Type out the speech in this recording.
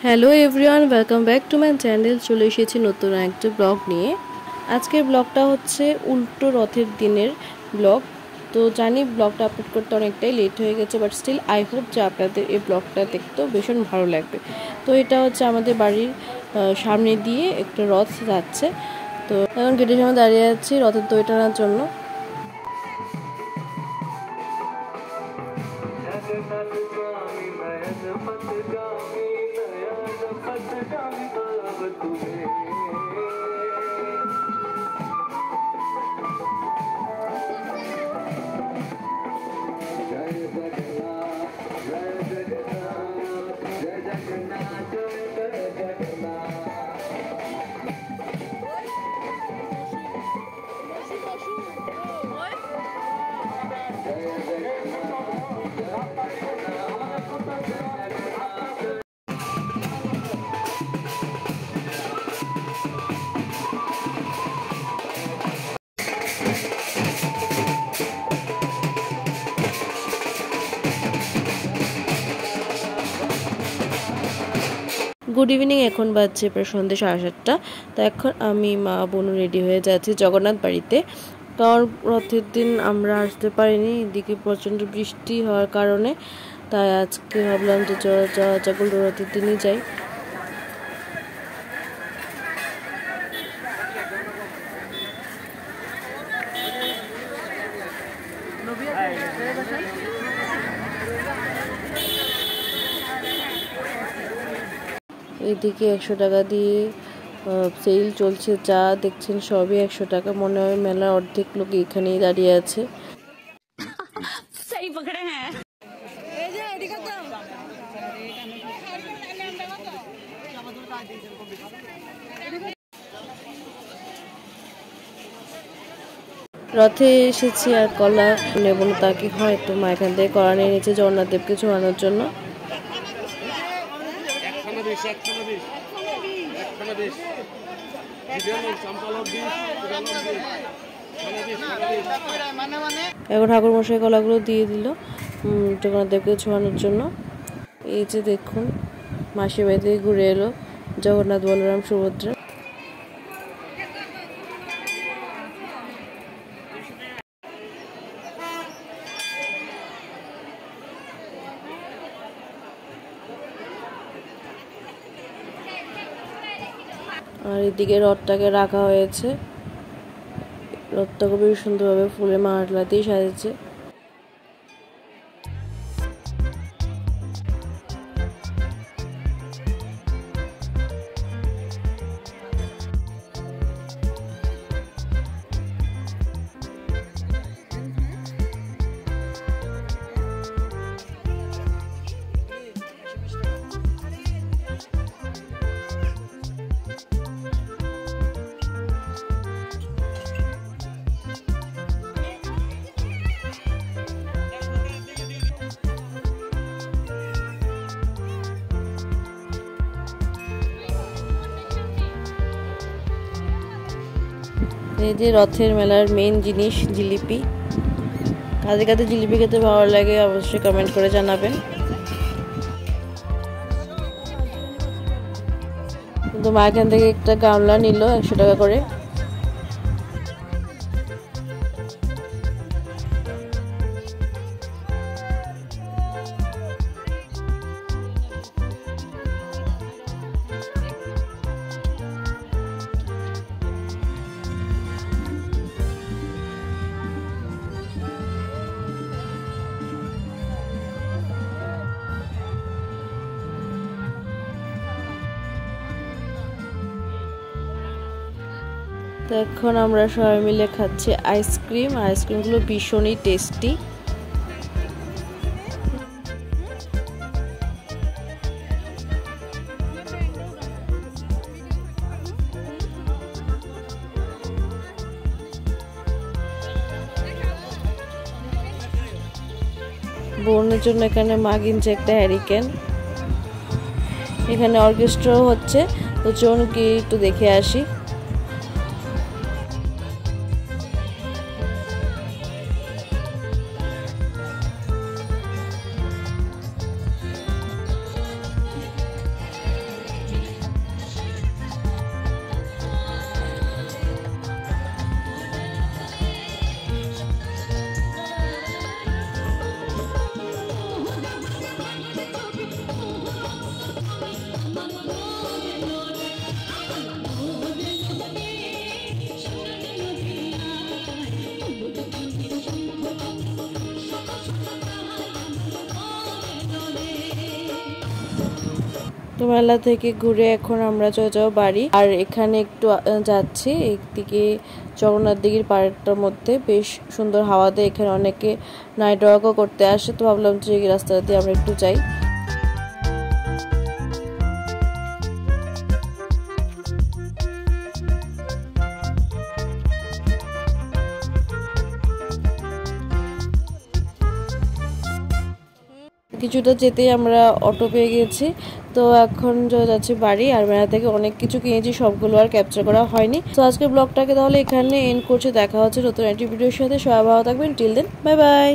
Hello everyone, welcome back to my channel. চলে এসেছি নতুন একটা ব্লগ নিয়ে। আজকের ব্লগটা হচ্ছে উল্টো রথের দিনের ব্লগ। তো জানি ব্লগটা আপলোড করতে অনেকটাই লেট হয়ে গেছে, বাট স্টিল আই হোপ যে আপনাদের এই ব্লগটা দেখতেও ভীষণ ভালো লাগবে। তো এটা হচ্ছে আমাদের বাড়ির সামনে দিয়ে একটা রথ যাচ্ছে। তো এখন গেটের সামনে দাঁড়িয়ে আছি রথের দড়ি টানার জন্য। গুড ইভিনিং, এখন বাজছে প্রায় সন্ধ্যে 7:30। তো এখন আমি মা বোনও রেডি হয়ে যাচ্ছি জগন্নাথ বাড়িতে। কারণ রথের দিন আমরা আসতে পারিনি, এদিকে প্রচণ্ড বৃষ্টি হওয়ার কারণে। তাই আজকে ভাবলাম যে উল্টো রথের দিনই যাই। এদিকে 100 টাকা দিয়ে সেল চলছে, যা দেখছেন সবই 100 টাকা। মনে হয় মেলার অর্ধেক লোক এখানেই দাঁড়িয়ে আছে। রথে এসেছি আর কলা নেব না তা কি হয়, তো মা এখান থেকে কলা নিয়ে নিয়েছে জগন্নাথ দেবকে ছোঁয়ানোর জন্য। এখন ঠাকুর মশাই কলাগুলো দিয়ে দিল জগন্নাথ দেবকে ছোঁয়ানোর জন্য। এই যে দেখুন, মাসির বাড়ি থেকে ঘুরে এলো জগন্নাথ, বলরাম, সুভদ্রা। আর এদিকে রথটাকে রাখা হয়েছে, রথটাকে বেশ সুন্দরভাবে ফুলের মালা দিয়ে সাজেছে। এই যে রথের মেলার মেইন জিনিস জিলিপি। কাদের কাদের জিলিপি খেতে ভালো লাগে অবশ্যই কমেন্ট করে জানাবেন। কিন্তু মা এখান থেকে একটা গামলা নিল 100 টাকা করে। তো এখন আমরা সবাই মিলে খাচ্ছি আইসক্রিম। আইসক্রিমগুলো ভীষণই টেস্টি। বোনের জন্য এখানে মা কিনছে একটা হ্যারিকেন। এখানে অর্কেস্ট্রাও হচ্ছে, তো চলুন কি একটু দেখে আসি। তো মেলা থেকে ঘুরে এখন আমরা চলে যাবো বাড়ি। আর এখানে একটু যাচ্ছি একদিকে জগন্নাথ দিঘির পাড়টার মধ্যে বেশ সুন্দর হাওয়া দেয়, এখানে অনেকে নাইট ওয়াকও করতে আসে, তো ভাবলাম যে এই রাস্তা দিয়ে আমরা একটু যাই। কিছুটা যেতেই আমরা অটো পেয়ে গেছি, তো এখন যাচ্ছি বাড়ি। আর মেলা থেকে অনেক কিছু কিনেছি, সবগুলো আর ক্যাপচার করা হয়নি। তো আজকের ব্লগটাকে তাহলে এখানে এন্ড করছি, দেখা হচ্ছে নতুন একটি ভিডিওর সাথে। সবাই ভালো থাকবেন, টিল দেন বাই বাই।